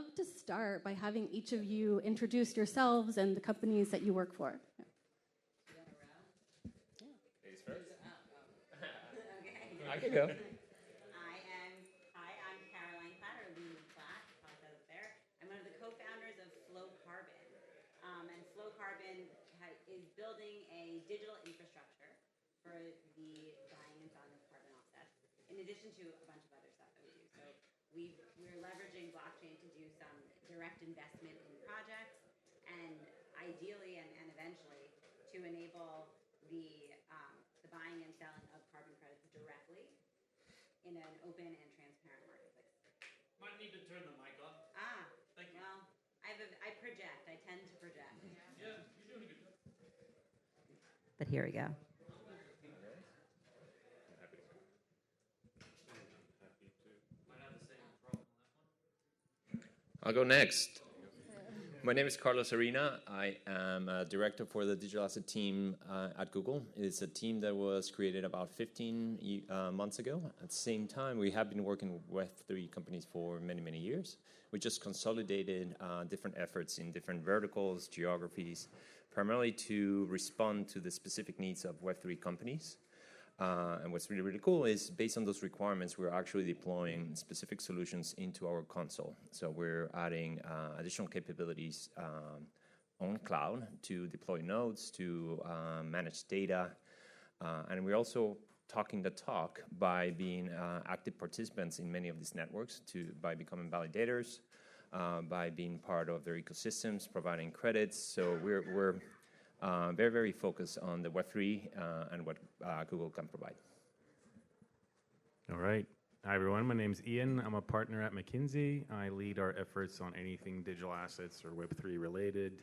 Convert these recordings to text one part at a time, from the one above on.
love to start by having each of you introduce yourselves and the companies that you work for. Ladies first. I can go. I'm one of the co-founders of Flowcarbon, and Flowcarbon is building a digital infrastructure for the buying and selling of carbon offsets, in addition to a bunch of other stuff that we do. So we're leveraging blockchain to do some direct investment in projects, and ideally and eventually to enable the buying and selling of carbon credits directly in an open and transparent marketplace. Might need to turn the mic off. Thank you. Well, I project. I tend to project. Yeah, you're doing a good job. But here we go. Might have the same problem on that one. I'll go next. My name is Carlos Arena. I am a director for the digital asset team at Google. It's a team that was created about 15 months ago. At the same time, we have been working with Web3 companies for many, many years. We just consolidated different efforts in different verticals, geographies, primarily to respond to the specific needs of Web3 companies. And what's really, really cool is based on those requirements, we're actually deploying specific solutions into our console. So we're adding additional capabilities on cloud to deploy nodes, to manage data. And we're also talking the talk by being active participants in many of these networks, by becoming validators, by being part of their ecosystems, providing credits. So we're very, very focused on the Web3 and what Google can provide. All right. Hi, everyone. My name's Ian. I'm a partner at McKinsey. I lead our efforts on anything digital assets or Web3 related.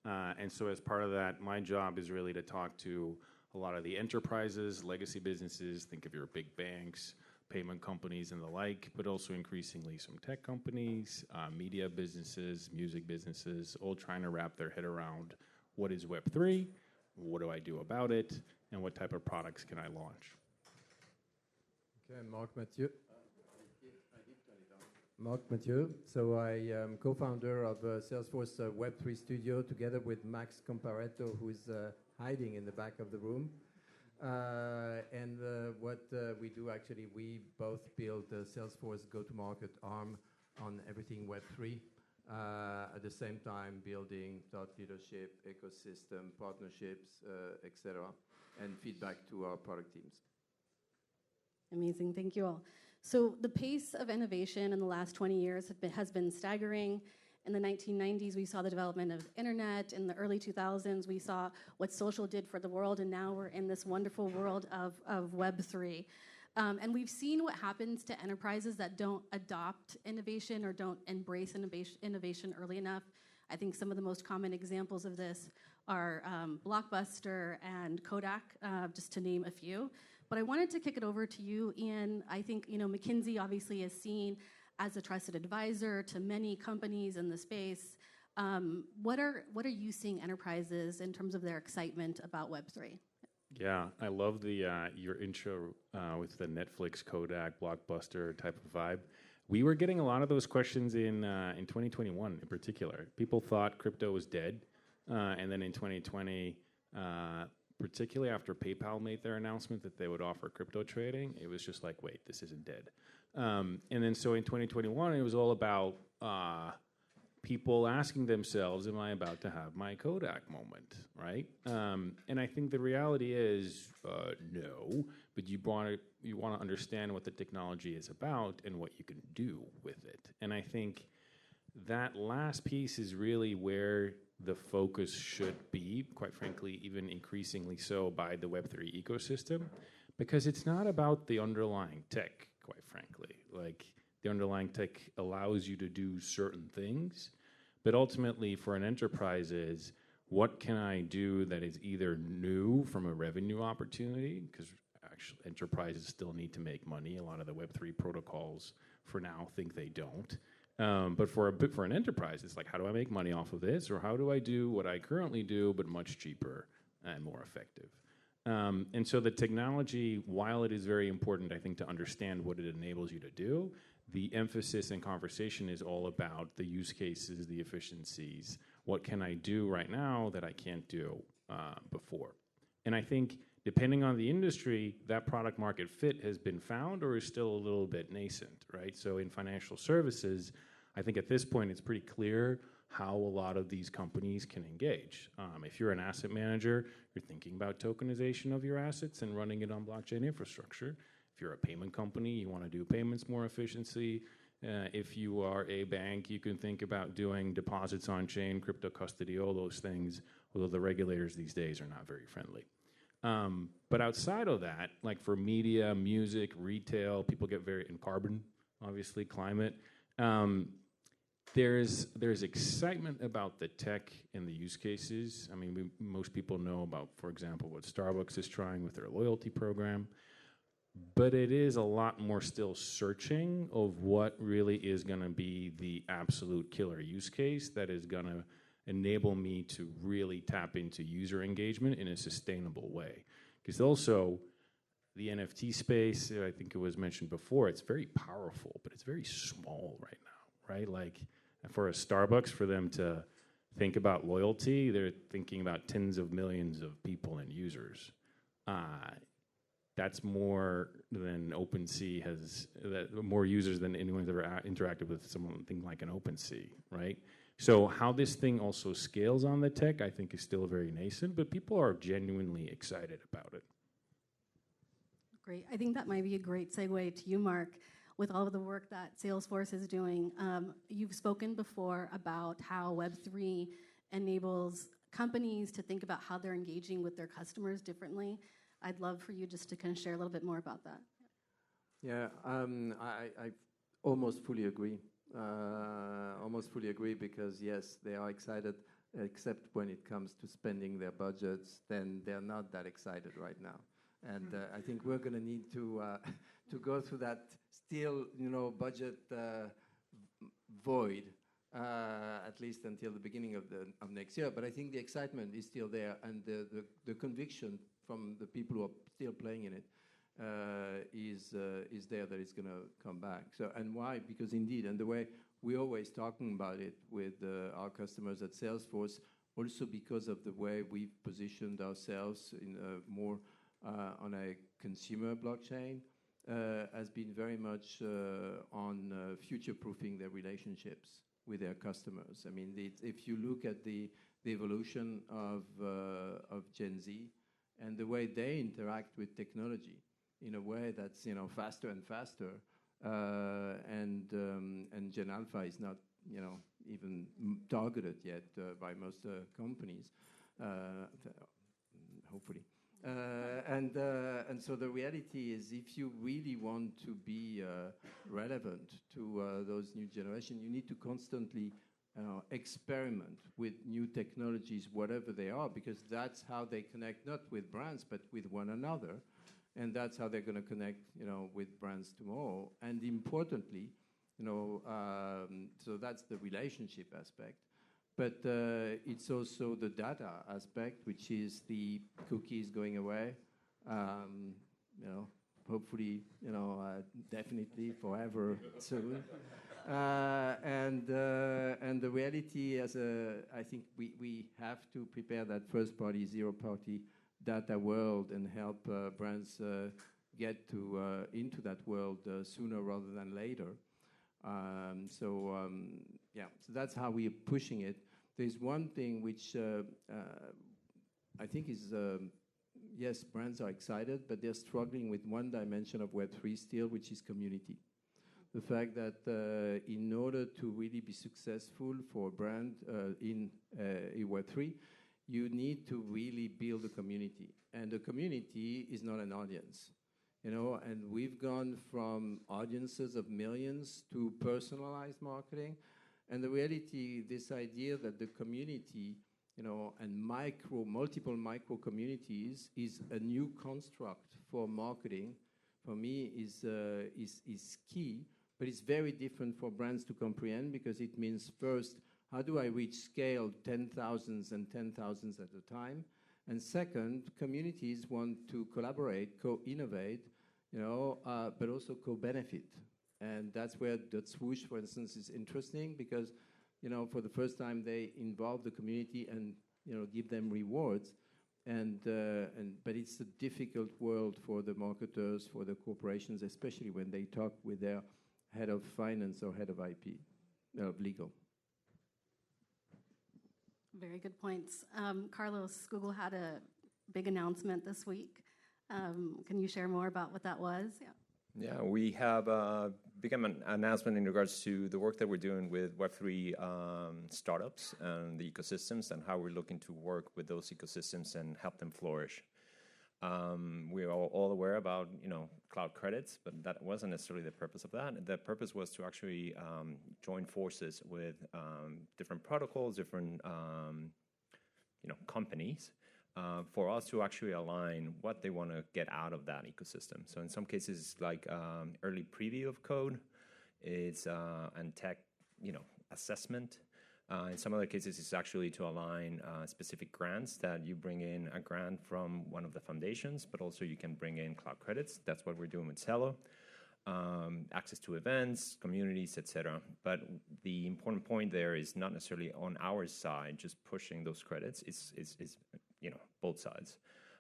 And so as part of that, my job is really to talk to a lot of the enterprises, legacy businesses, think of your big banks, payment companies and the like, but also increasingly some tech companies, media businesses, music businesses, all trying to wrap their head around what is Web3, what do I do about it, and what type of products can I launch? Okay, Marc Mathieu. So I am co-founder of Salesforce Web3 Studio together with Max Comparetto, who is hiding in the back of the room. And what we do, actually, we both build the Salesforce go-to-market arm on everything Web3. At the same time, building thought leadership, ecosystem, partnerships, etc., and feedback to our product teams. Amazing. Thank you all. So the pace of innovation in the last 20 years has been staggering. In the 1990s, we saw the development of internet. In the early 2000s, we saw what social did for the world. And now we're in this wonderful world of Web3. And we've seen what happens to enterprises that don't adopt innovation or don't embrace innovation early enough. I think some of the most common examples of this are Blockbuster and Kodak, just to name a few. But I wanted to kick it over to you, Ian. I think McKinsey obviously is seen as a trusted advisor to many companies in the space. What are you seeing enterprises in terms of their excitement about Web3? Yeah, I love the your intro with the Netflix, Kodak, Blockbuster type of vibe. We were getting a lot of those questions in 2021 in particular. People thought crypto was dead. And then in 2020, particularly after PayPal made their announcement that they would offer crypto trading, it was just like, wait, this isn't dead. And then so in 2021, it was all about people asking themselves, am I about to have my Kodak moment, right? And I think the reality is no, but you want to understand what the technology is about and what you can do with it. And I think that last piece is really where the focus should be, quite frankly, even increasingly so by the Web3 ecosystem, because it's not about the underlying tech, quite frankly. Like, the underlying tech allows you to do certain things, but ultimately for an enterprise is, what can I do that is either new from a revenue opportunity, because actually enterprises still need to make money. A lot of the Web3 protocols for now think they don't. But for an enterprise, it's like, how do I make money off of this? Or how do I do what I currently do, but much cheaper and more effective? And so the technology, while it is very important, I think, to understand what it enables you to do, the emphasis and conversation is all about the use cases, the efficiencies. What can I do right now that I can't do before? And I think depending on the industry, that product market fit has been found or is still a little bit nascent, right? So in financial services, I think at this point it's pretty clear how a lot of these companies can engage. If you're an asset manager, you're thinking about tokenization of your assets and running it on blockchain infrastructure. If you're a payment company, you want to do payments more efficiently. If you are a bank, you can think about doing deposits on chain, crypto custody, all those things, although the regulators these days are not very friendly. But outside of that, like for media, music, retail, people get very, in carbon, obviously, climate, there's excitement about the tech and the use cases. I mean, most people know about, for example, what Starbucks is trying with their loyalty program. But it is a lot more still searching of what really is going to be the absolute killer use case that is going to enable me to really tap into user engagement in a sustainable way. Because also, the NFT space, I think it was mentioned before, it's very powerful, but it's very small right now, right? Like for a Starbucks, for them to think about loyalty, they're thinking about tens of millions of people and users. That's more than OpenSea has, more users than anyone's ever interacted with something like an OpenSea, right? So how this thing also scales on the tech, I think is still very nascent, but people are genuinely excited about it. Great. I think that might be a great segue to you, Mark, with all of the work that Salesforce is doing. You've spoken before about how Web3 enables companies to think about how they're engaging with their customers differently. I'd love for you just to kind of share a little bit more about that. Yeah, I almost fully agree. Almost fully agree because, yes, they are excited, except when it comes to spending their budgets, then they're not that excited right now. And I think we're going to need to go through that still, budget void, at least until the beginning of next year. But I think the excitement is still there, and the conviction from the people who are still playing in it is there that it's going to come back. So, and why? Because indeed, and the way we're always talking about it with our customers at Salesforce, also because of the way we've positioned ourselves in more on a consumer blockchain, has been very much on future-proofing their relationships with their customers. I mean, if you look at the evolution of Gen Z and the way they interact with technology in a way that's faster and faster, and Gen Alpha is not even targeted yet by most companies, hopefully. And so the reality is, if you really want to be relevant to those new generation, you need to constantly experiment with new technologies, whatever they are, because that's how they connect not with brands but with one another, and that's how they're going to connect, with brands tomorrow. And importantly, so that's the relationship aspect. But it's also the data aspect, which is the cookies going away. Hopefully, definitely forever soon. And the reality, I think we have to prepare that first-party, zero-party data world and help brands get into that world sooner rather than later. So that's how we're pushing it. There's one thing which I think is, yes, brands are excited, but they're struggling with one dimension of Web3 still, which is community. The fact that in order to really be successful for a brand in Web3, you need to really build a community. And the community is not an audience. And we've gone from audiences of millions to personalized marketing. And the reality, this idea that the community, and multiple micro communities is a new construct for marketing, for me is key. But it's very different for brands to comprehend, because it means, first, how do I reach scale 10,000s and 10,000s at a time? And second, communities want to collaborate, co-innovate, but also co-benefit. And that's where the swoosh, for instance, is interesting because, for the first time they involve the community and, give them rewards. But it's a difficult world for the marketers, for the corporations, especially when they talk with their head of finance or head of IP, of legal. Very good points. Carlos, Google had a big announcement this week. Can you share more about what that was? Yeah, we have become an announcement in regards to the work that we're doing with Web3 startups and the ecosystems and how we're looking to work with those ecosystems and help them flourish. We are all aware about, cloud credits, but that wasn't necessarily the purpose of that. The purpose was to actually join forces with different protocols, different, companies, for us to actually align what they want to get out of that ecosystem. So in some cases, like early preview of code, it's and tech, assessment. In some other cases, it's actually to align specific grants that you bring in a grant from one of the foundations, but also you can bring in cloud credits. That's what we're doing with Celo. Access to events, communities, etc. But the important point there is not necessarily on our side, just pushing those credits. It's both sides.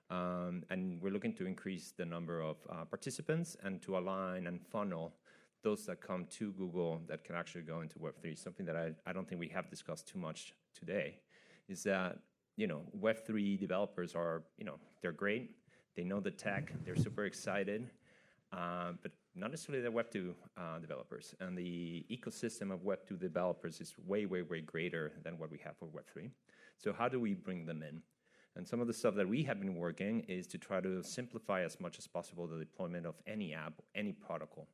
And we're looking to increase the number of participants and to align and funnel those that come to Google that can actually go into Web3. Something that I don't think we have discussed too much today is that, Web3 developers are, they're great. They know the tech. They're super excited. But not necessarily the Web2 developers. And the ecosystem of Web2 developers is way, way, way greater than what we have for Web3. So how do we bring them in? And some of the stuff that we have been working is to try to simplify as much as possible the deployment of any app, any protocol.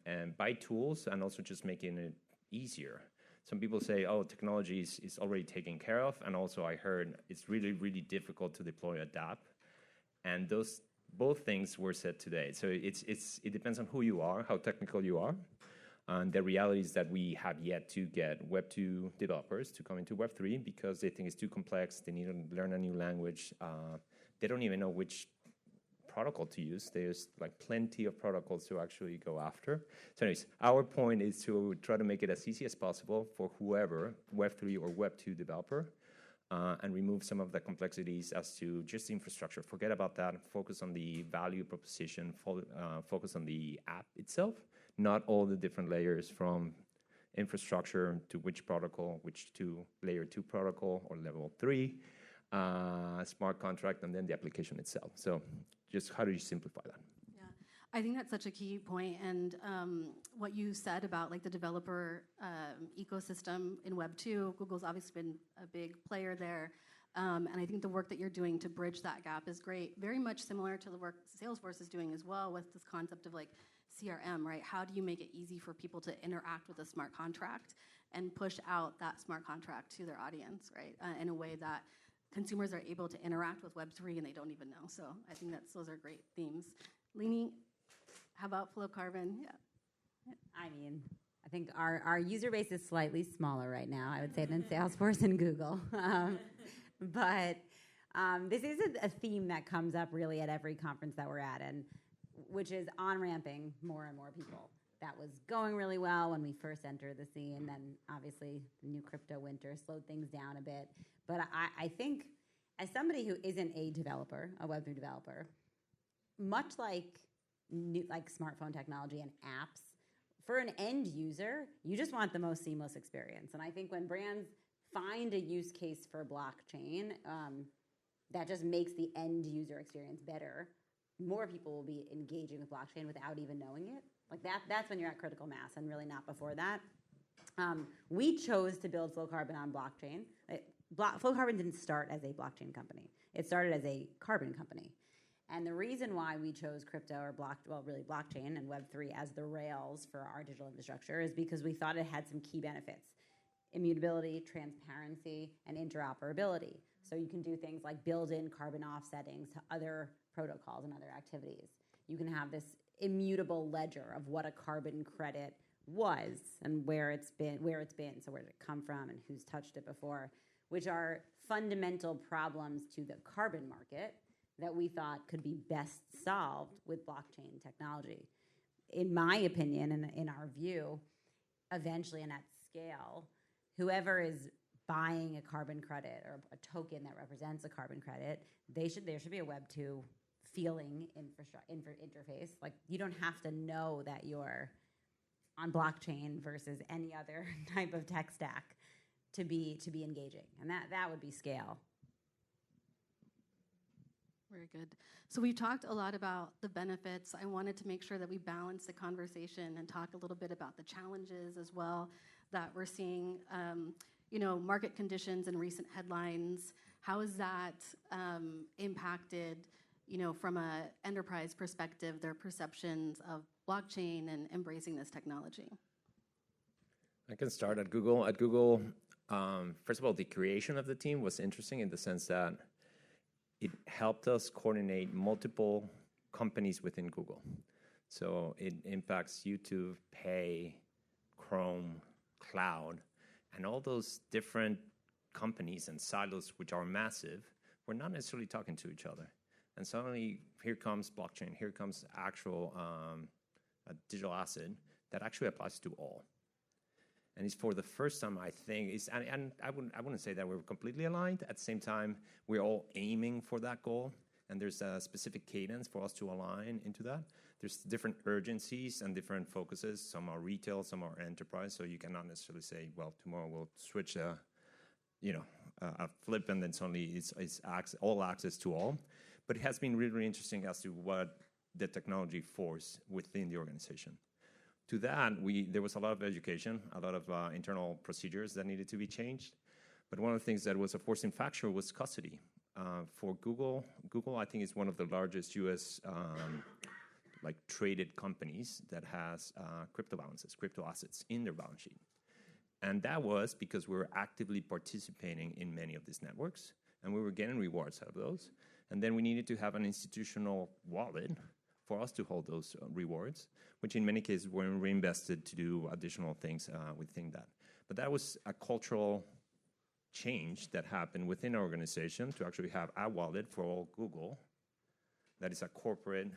And by tools and also just making it easier. Some people say, technology is already taken care of. And also I heard it's really, really difficult to deploy a dApp. And those both things were said today. So it depends on who you are, how technical you are. And the reality is that we have yet to get Web2 developers to come into Web3 because they think it's too complex. They need to learn a new language. They don't even know which protocol to use. There's like plenty of protocols to actually go after. So anyways, our point is to try to make it as easy as possible for whoever, Web3 or Web2 developer, and remove some of the complexities as to just infrastructure. Forget about that. Focus on the value proposition. Focus on the app itself, not all the different layers from infrastructure to which protocol, which to layer 2 protocol or level 3, smart contract, and then the application itself. So just how do you simplify that? Yeah, I think that's such a key point. And what you said about like the developer ecosystem in Web2, Google's obviously been a big player there. And I think the work that you're doing to bridge that gap is great. Very much similar to the work Salesforce is doing as well with this concept of like CRM, right? How do you make it easy for people to interact with a smart contract and push out that smart contract to their audience, right? In a way that consumers are able to interact with Web3 and they don't even know. So I think those are great themes. Lini, how about Flowcarbon? Yeah. I mean, I think our user base is slightly smaller right now, I would say, than Salesforce and Google. But this is a theme that comes up really at every conference that we're at, and which is on-ramping more and more people. That was going really well when we first entered the scene. Then obviously the new crypto winter slowed things down a bit. But I think as somebody who isn't a developer, a Web3 developer, much like smartphone technology and apps, for an end user, you just want the most seamless experience. And I think when brands find a use case for blockchain that just makes the end user experience better, more people will be engaging with blockchain without even knowing it. Like that's when you're at critical mass, and really not before that. We chose to build Flowcarbon on blockchain. Flowcarbon didn't start as a blockchain company. It started as a carbon company. And the reason why we chose crypto or blockchain and Web3 as the rails for our digital infrastructure is because we thought it had some key benefits: immutability, transparency, and interoperability. So you can do things like build in carbon offsetting to other protocols and other activities. You can have this immutable ledger of what a carbon credit was and where it's been, so where did it come from and who's touched it before, which are fundamental problems to the carbon market that we thought could be best solved with blockchain technology. in my opinion and in our view, eventually and at scale, whoever is buying a carbon credit or a token that represents a carbon credit, there should be a Web2 feeling interface. Like, you don't have to know that you're on blockchain versus any other type of tech stack to be engaging, and that would be scale. Very good. So we've talked a lot about the benefits. I wanted to make sure that we balance the conversation and talk a little bit about the challenges as well that we're seeing. Market conditions and recent headlines. How has that impacted, from an enterprise perspective, their perceptions of blockchain and embracing this technology? I can start at Google. At Google, first of all, the creation of the team was interesting in the sense that it helped us coordinate multiple companies within Google. So it impacts YouTube, Pay, Chrome, Cloud, and all those different companies and silos, which are massive, we're not necessarily talking to each other. And suddenly, here comes blockchain, here comes actual a digital asset that actually applies to all. And it's for the first time, I think, and I wouldn't say that we're completely aligned. At the same time, we're all aiming for that goal, and there's a specific cadence for us to align into that. There's different urgencies and different focuses. Some are retail, some are enterprise, so you cannot necessarily say, well, tomorrow we'll switch a flip, and then suddenly it's all access to all. But it has been really, really interesting as to what the technology force within the organization. To that, there was a lot of education, a lot of internal procedures that needed to be changed. But one of the things that was a forcing factor was custody. For Google, I think, is one of the largest U.S. Traded companies that has crypto balances, crypto assets in their balance sheet. And that was because we were actively participating in many of these networks, and we were getting rewards out of those. And then we needed to have an institutional wallet for us to hold those rewards, which in many cases were reinvested to do additional things within that. But that was a cultural change that happened within our organization to actually have a wallet for all Google that is a corporate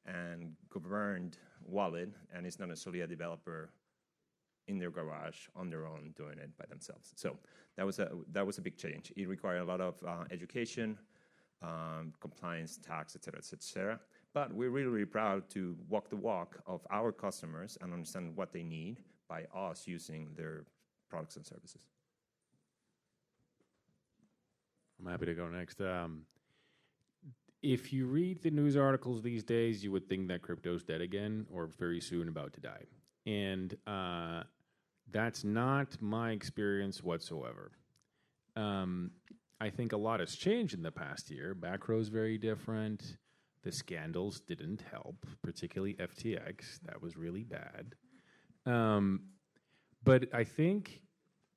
and governed wallet, and it's not necessarily a developer in their garage on their own doing it by themselves. So that was a big change. It required a lot of education, compliance, tax, et cetera. But we're really, really proud to walk the walk of our customers and understand what they need by us using their products and services. I'm happy to go next. If you read the news articles these days, you would think that crypto's dead again or very soon about to die. And that's not my experience whatsoever. I think a lot has changed in the past year. Macro's very different. The scandals didn't help, particularly FTX. That was really bad. But I think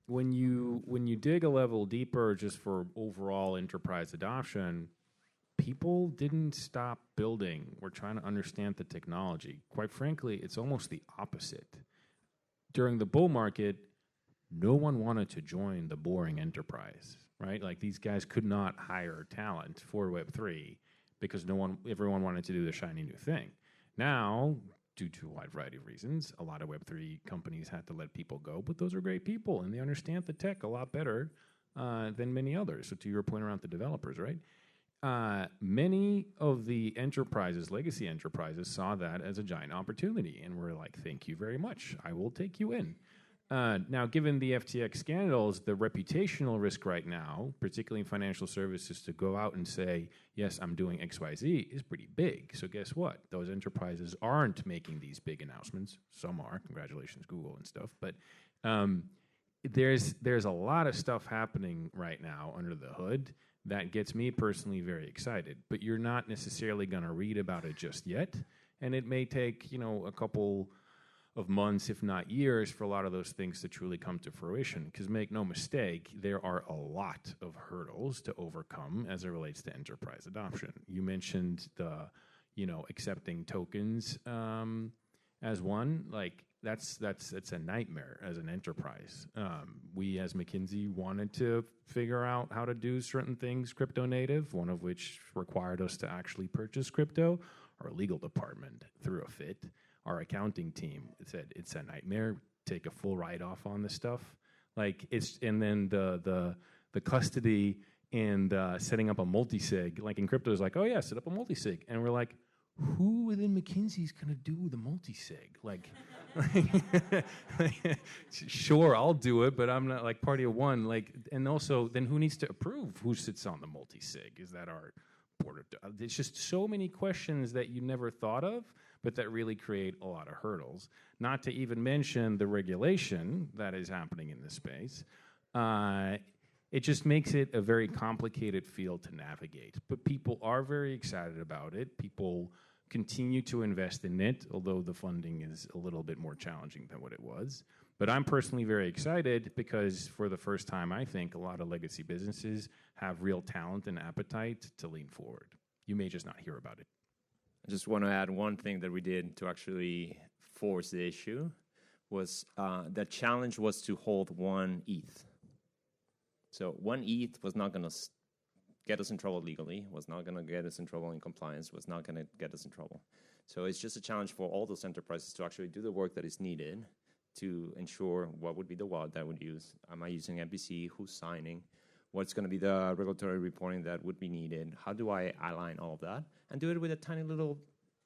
when you dig a level deeper just for overall enterprise adoption, people didn't stop building or trying to understand the technology. Quite frankly, it's almost the opposite. During the bull market, no one wanted to join the boring enterprise, right? Like, these guys could not hire talent for Web3 because everyone wanted to do the shiny new thing. Now, due to a wide variety of reasons, a lot of Web3 companies had to let people go, but those are great people, and they understand the tech a lot better than many others. So to your point around the developers, right? Many of the enterprises, legacy enterprises, saw that as a giant opportunity and were like, thank you very much. I will take you in. Now, given the FTX scandals, the reputational risk right now, particularly in financial services, to go out and say, yes, I'm doing XYZ is pretty big. So guess what? Those enterprises aren't making these big announcements. Some are. Congratulations, Google and stuff. But there's a lot of stuff happening right now under the hood that gets me personally very excited. But you're not necessarily going to read about it just yet. And it may take, a couple of months, if not years, for a lot of those things to truly come to fruition. Because make no mistake, there are a lot of hurdles to overcome as it relates to enterprise adoption. You mentioned the, accepting tokens as one. Like, it's a nightmare as an enterprise. We, as McKinsey, wanted to figure out how to do certain things crypto native, one of which required us to actually purchase crypto. Our legal department threw a fit. Our accounting team said it's a nightmare. Take a full write-off on this stuff. And then the custody and setting up a multi-sig, like in crypto, is like, oh yeah, set up a multi-sig. And we're like, who within McKinsey's gonna do the multi-sig? Sure, I'll do it, but I'm not like party of one. And also, then who needs to approve who sits on the multi-sig? Is that our board of? There's just so many questions that you never thought of, but that really create a lot of hurdles. Not to even mention the regulation that is happening in this space. It just makes it a very complicated field to navigate. But people are very excited about it. People continue to invest in it, although the funding is a little bit more challenging than what it was. But I'm personally very excited because for the first time, I think a lot of legacy businesses have real talent and appetite to lean forward. You may just not hear about it. I just want to add one thing that we did to actually force the issue was the challenge was to hold 1 ETH. So 1 ETH was not going to get us in trouble legally, was not going to get us in trouble in compliance, was not going to get us in trouble. So it's just a challenge for all those enterprises to actually do the work that is needed to ensure what would be the wallet that I would use. Am I using MPC? Who's signing? What's going to be the regulatory reporting that would be needed? How do I align all of that? And do it with a tiny little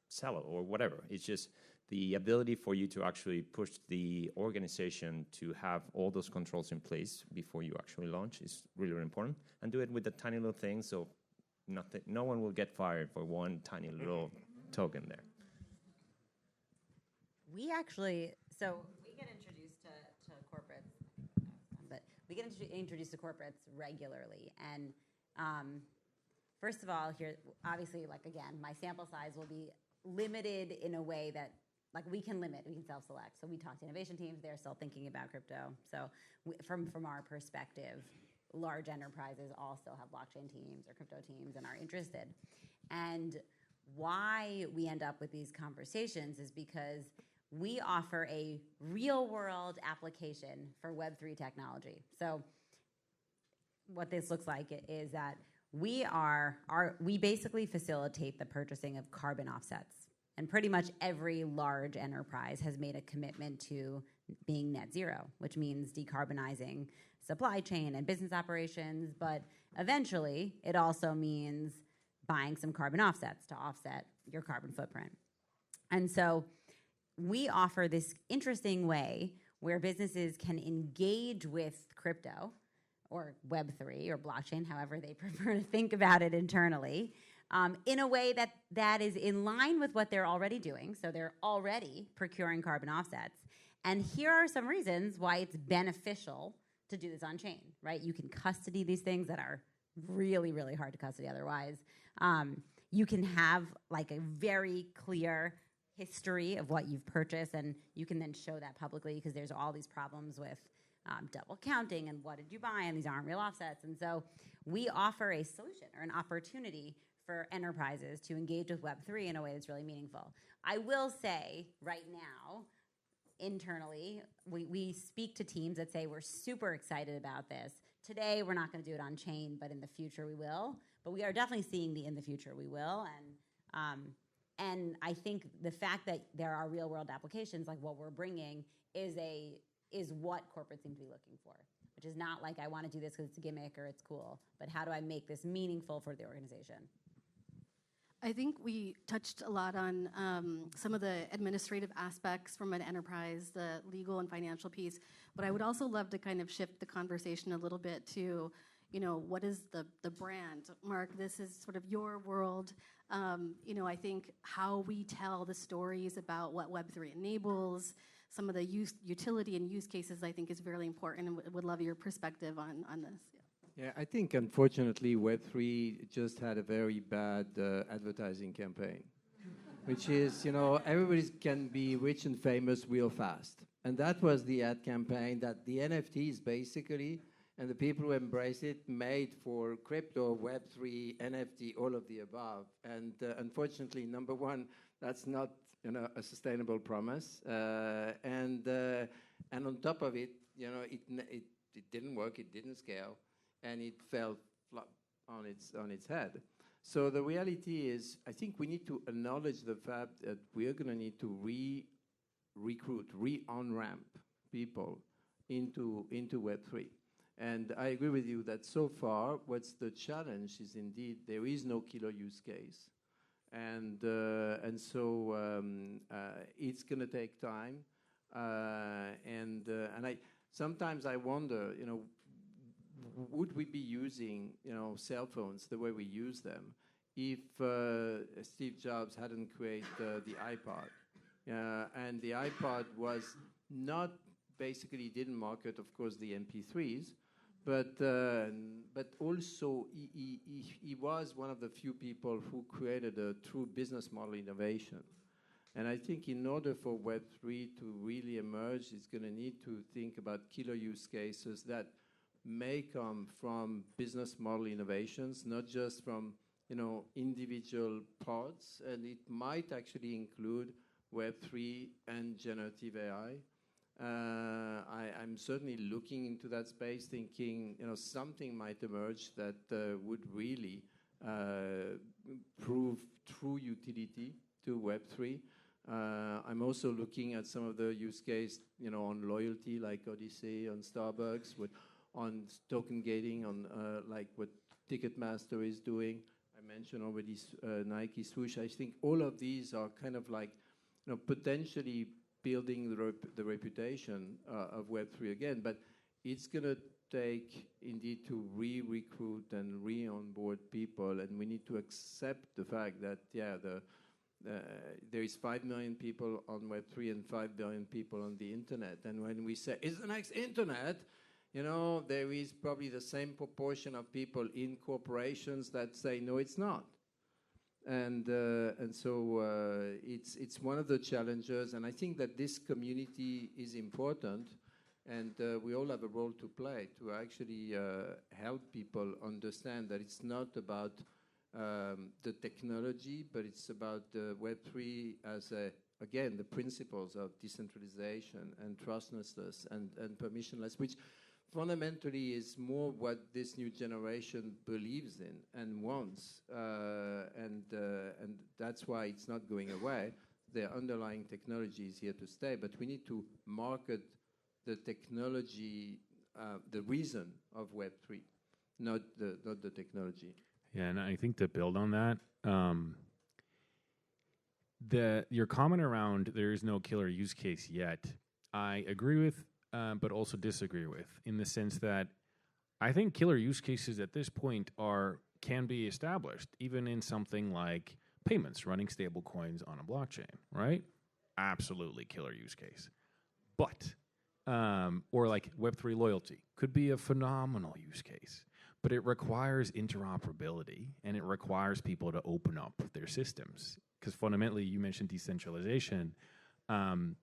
Celo or whatever. It's just the ability for you to actually push the organization to have all those controls in place before you actually launch is really, really important. And do it with a tiny little thing so no one will get fired for one tiny little token there. We get introduced to corporates, but we get introduced to corporates regularly. And first of all, here, obviously, again, my sample size will be limited in a way that we can self-select. So we talk to innovation teams, they're still thinking about crypto. So from our perspective, large enterprises also have blockchain teams or crypto teams and are interested. And why we end up with these conversations is because we offer a real-world application for Web3 technology. So what this looks like is that we basically facilitate the purchasing of carbon offsets. And pretty much every large enterprise has made a commitment to being net zero, which means decarbonizing supply chain and business operations. But eventually, it also means buying some carbon offsets to offset your carbon footprint. And so we offer this interesting way where businesses can engage with crypto or Web3 or blockchain, however they prefer to think about it internally, in a way that is in line with what they're already doing. So they're already procuring carbon offsets. And here are some reasons why it's beneficial to do this on chain, right? You can custody these things that are really, really hard to custody otherwise. You can have a very clear history of what you've purchased, and you can then show that publicly because there's all these problems with double counting and what did you buy, and these aren't real offsets. And so we offer a solution or an opportunity for enterprises to engage with Web3 in a way that's really meaningful. I will say right now, internally, we speak to teams that say we're super excited about this. Today, we're not going to do it on chain, but in the future we will. But we are definitely seeing in the future we will. And I think the fact that there are real world applications like what we're bringing is what corporates seem to be looking for, which is not I want to do this because it's a gimmick or it's cool, but how do I make this meaningful for the organization? I think we touched a lot on some of the administrative aspects from an enterprise, the legal and financial piece, but I would also love to kind of shift the conversation a little bit to, what is the brand? Mark, this is sort of your world. I think how we tell the stories about what Web3 enables, some of the utility and use cases, I think is really important, and would love your perspective on this. Yeah, I think unfortunately Web3 just had a very bad advertising campaign, which is, everybody can be rich and famous real fast. And that was the ad campaign that the NFTs basically, and the people who embrace it, made for crypto, Web3, NFT, all of the above. And unfortunately, number one, that's not a sustainable promise. And on top of it, it didn't work, it didn't scale, and it fell on its head. So the reality is, I think we need to acknowledge the fact that we are going to need to recruit, on-ramp people into Web3. And I agree with you that so far, what's the challenge is indeed there is no killer use case. And so it's going to take time. And sometimes I wonder, would we be using, cell phones the way we use them if Steve Jobs hadn't created the iPod? And the iPod was not basically didn't market, of course, the MP3s, but also he was one of the few people who created a true business model innovation. And I think in order for Web3 to really emerge, it's going to need to think about killer use cases that may come from business model innovations, not just from individual pods, and it might actually include Web3 and generative AI. I'm certainly looking into that space, thinking something might emerge that would really prove true utility to Web3. I'm also looking at some of the use case, on loyalty, like Odyssey, on Starbucks, on token gating, on like what Ticketmaster is doing. I mentioned already Nike Swoosh. I think all of these are kind of like, potentially building the reputation of Web3 again. But it's going to take, indeed, to recruit and onboard people. And we need to accept the fact that, there is 5 million people on Web3 and 5 billion people on the internet. And when we say, it's the next internet, there is probably the same proportion of people in corporations that say, no, it's not. And so it's one of the challenges. And I think that this community is important. And we all have a role to play to actually help people understand that it's not about the technology, but it's about the Web3 as again, the principles of decentralization and trustlessness and permissionless, which fundamentally is more what this new generation believes in and wants. And that's why it's not going away. The underlying technology is here to stay, but we need to market the technology, the reason of Web3, not the technology. Yeah, and I think to build on that, your comment around there is no killer use case yet, I agree with, but also disagree with, in the sense that I think killer use cases at this point can be established, even in something like payments, running stable coins on a blockchain, right? Absolutely killer use case. But, or like Web3 loyalty, could be a phenomenal use case. But it requires interoperability, and it requires people to open up their systems. Because fundamentally, you mentioned decentralization.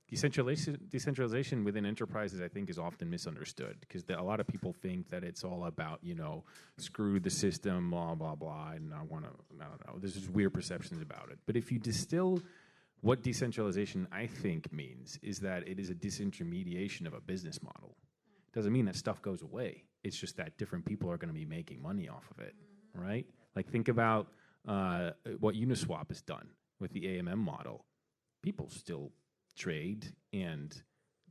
Decentralization within enterprises, I think, is often misunderstood. Because a lot of people think that it's all about, screw the system, blah, blah, blah, and I don't know. There's just weird perceptions about it. But if you distill what decentralization, I think, means, is that it is a disintermediation of a business model. Doesn't mean that stuff goes away. It's just that different people are going to be making money off of it, right? Like think about what Uniswap has done with the AMM model. People still trade, and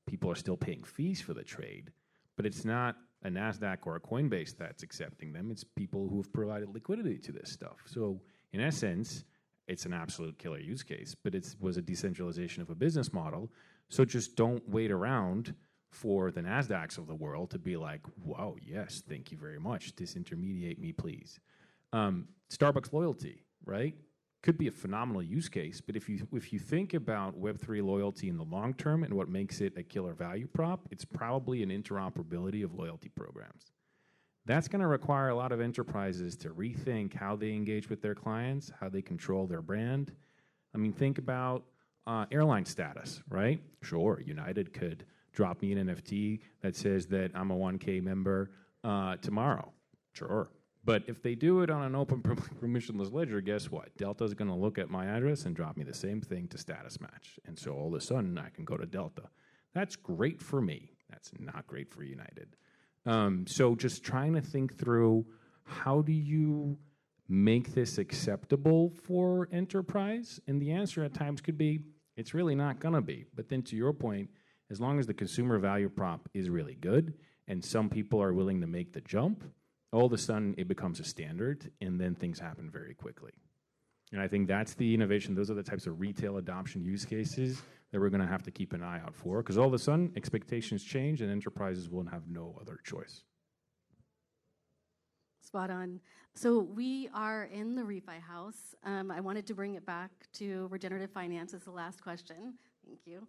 people are still paying fees for the trade, but it's not a NASDAQ or a Coinbase that's accepting them. It's people who have provided liquidity to this stuff. So in essence, it's an absolute killer use case, but it was a decentralization of a business model. So just don't wait around for the NASDAQs of the world to be like, wow, yes, thank you very much. Disintermediate me, please. Starbucks loyalty, right? Could be a phenomenal use case, but if you think about Web3 loyalty in the long term and what makes it a killer value prop, it's probably an interoperability of loyalty programs. That's going to require a lot of enterprises to rethink how they engage with their clients, how they control their brand. I mean, think about airline status, right? Sure, United could drop me an NFT that says that I'm a 1K member tomorrow. Sure. But if they do it on an open permissionless ledger, guess what? Delta's going to look at my address and drop me the same thing to status match. And so all of a sudden, I can go to Delta. That's great for me. That's not great for United. So just trying to think through, how do you make this acceptable for enterprise? And the answer at times could be, it's really not going to be. But then to your point, as long as the consumer value prop is really good and some people are willing to make the jump, all of a sudden it becomes a standard and then things happen very quickly. And I think that's the innovation. Those are the types of retail adoption use cases that we're going to have to keep an eye out for, because all of a sudden expectations change and enterprises will have no other choice. Spot on. So we are in the ReFi House. I wanted to bring it back to regenerative finance as the last question. Thank you.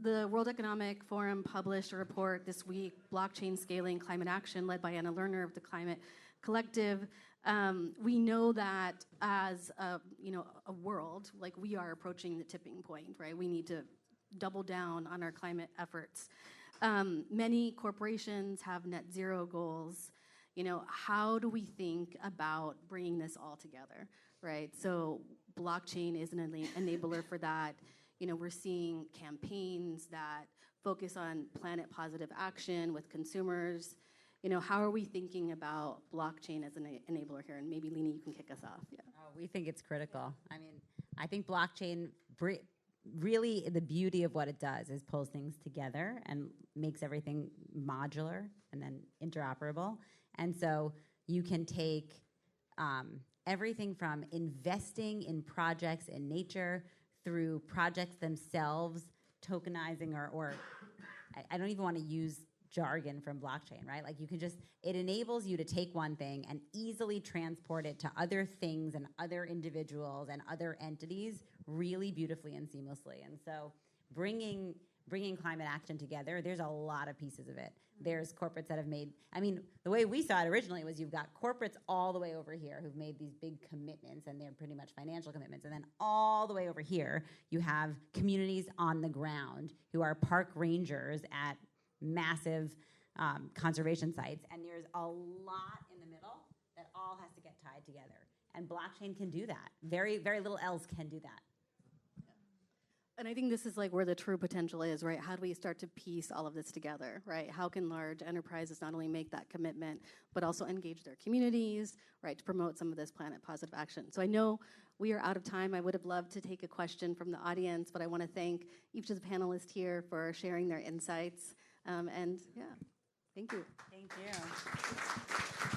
The World Economic Forum published a report this week, Blockchain Scaling Climate Action, led by Anna Lerner of the Climate Collective. We know that as a world, like we are approaching the tipping point, right? We need to double down on our climate efforts. Many corporations have net zero goals. How do we think about bringing this all together, right? So blockchain is an enabler for that. We're seeing campaigns that focus on planet positive action with consumers. How are we thinking about blockchain as an enabler here? And maybe, Lena, you can kick us off. Yeah. Oh, we think it's critical. I mean, I think blockchain, really the beauty of what it does is pulls things together and makes everything modular and then interoperable. And so you can take everything from investing in projects in nature through projects themselves, tokenizing or I don't even want to use jargon from blockchain, right? Like it enables you to take one thing and easily transport it to other things and other individuals and other entities really beautifully and seamlessly. And so bringing climate action together, there's a lot of pieces of it. There's corporates that have made, the way we saw it originally was you've got corporates all the way over here who've made these big commitments, and they're pretty much financial commitments. And then all the way over here, you have communities on the ground who are park rangers at massive conservation sites. And there's a lot in the middle that all has to get tied together. And blockchain can do that. Very, very little else can do that. And I think this is like where the true potential is, right? How do we start to piece all of this together, right? How can large enterprises not only make that commitment, but also engage their communities, right, to promote some of this planet positive action? So I know we are out of time. I would have loved to take a question from the audience, but I want to thank each of the panelists here for sharing their insights. And yeah, thank you. Thank you.